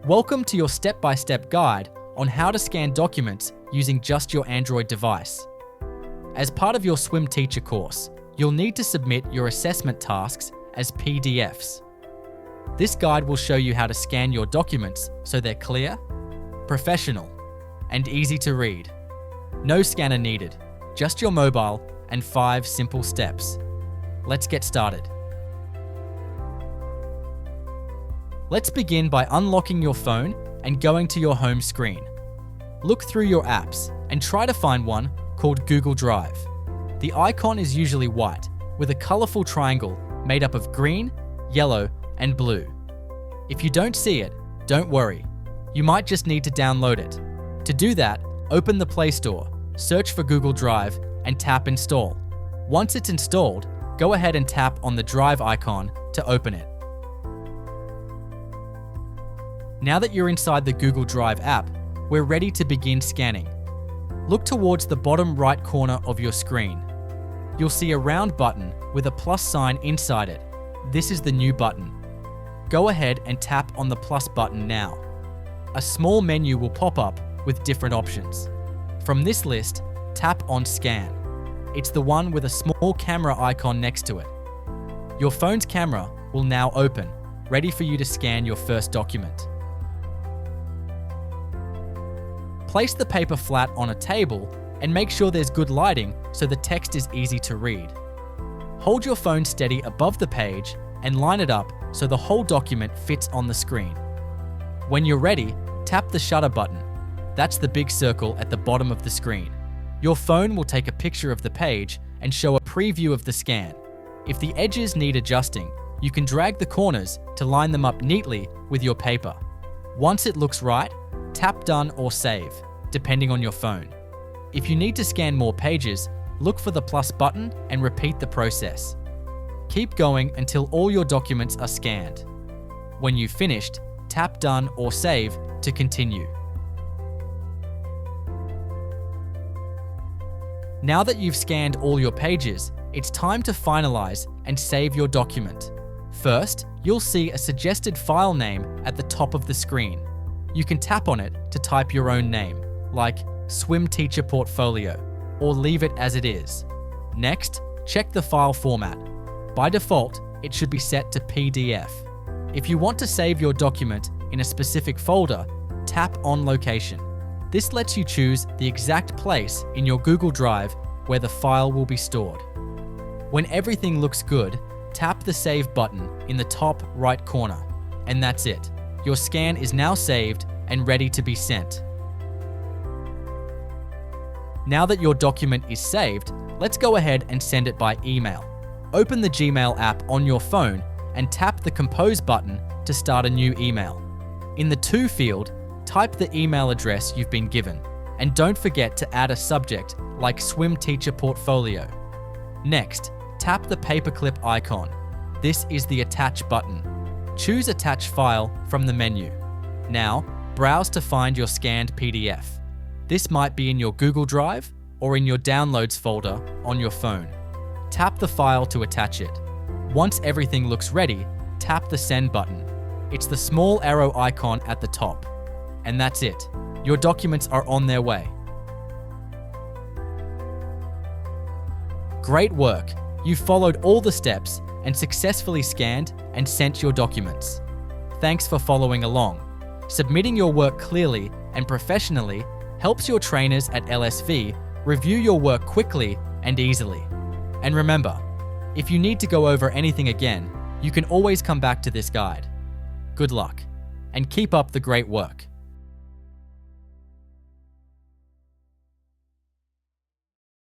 Welcome to your step-by-step guide on how to scan documents using just your Android device. As part of your Swim Teacher course, you'll need to submit your assessment tasks as PDFs. This guide will show you how to scan your documents so they're clear, professional, and easy to read. No scanner needed, just your mobile and 5 simple steps. Let's get started. Let's begin by unlocking your phone and going to your home screen. Look through your apps and try to find one called Google Drive. The icon is usually white with a colorful triangle made up of green, yellow, and blue. If you don't see it, don't worry. You might just need to download it. To do that, open the Play Store, search for Google Drive, and tap Install. Once it's installed, go ahead and tap on the Drive icon to open it. Now that you're inside the Google Drive app, we're ready to begin scanning. Look towards the bottom right corner of your screen. You'll see a round button with a plus sign inside it. This is the new button. Go ahead and tap on the plus button now. A small menu will pop up with different options. From this list, tap on Scan. It's the one with a small camera icon next to it. Your phone's camera will now open, ready for you to scan your first document. Place the paper flat on a table and make sure there's good lighting so the text is easy to read. Hold your phone steady above the page and line it up so the whole document fits on the screen. When you're ready, tap the shutter button. That's the big circle at the bottom of the screen. Your phone will take a picture of the page and show a preview of the scan. If the edges need adjusting, you can drag the corners to line them up neatly with your paper. Once it looks right, tap Done or Save, depending on your phone. If you need to scan more pages, look for the plus button and repeat the process. Keep going until all your documents are scanned. When you've finished, tap Done or Save to continue. Now that you've scanned all your pages, it's time to finalize and save your document. First, you'll see a suggested file name at the top of the screen. You can tap on it to type your own name, like Swim Teacher Portfolio, or leave it as it is. Next, check the file format. By default, it should be set to PDF. If you want to save your document in a specific folder, tap on Location. This lets you choose the exact place in your Google Drive where the file will be stored. When everything looks good, tap the Save button in the top right corner, and that's it. Your scan is now saved and ready to be sent. Now that your document is saved, let's go ahead and send it by email. Open the Gmail app on your phone and tap the Compose button to start a new email. In the To field, type the email address you've been given, and don't forget to add a subject like Swim Teacher Portfolio. Next, tap the paperclip icon. This is the Attach button. Choose Attach File from the menu. Now, browse to find your scanned PDF. This might be in your Google Drive or in your Downloads folder on your phone. Tap the file to attach it. Once everything looks ready, tap the Send button. It's the small arrow icon at the top. And that's it. Your documents are on their way. Great work! You've followed all the steps and successfully scanned and sent your documents. Thanks for following along. Submitting your work clearly and professionally helps your trainers at LSV review your work quickly and easily. And remember, if you need to go over anything again, you can always come back to this guide. Good luck, and keep up the great work.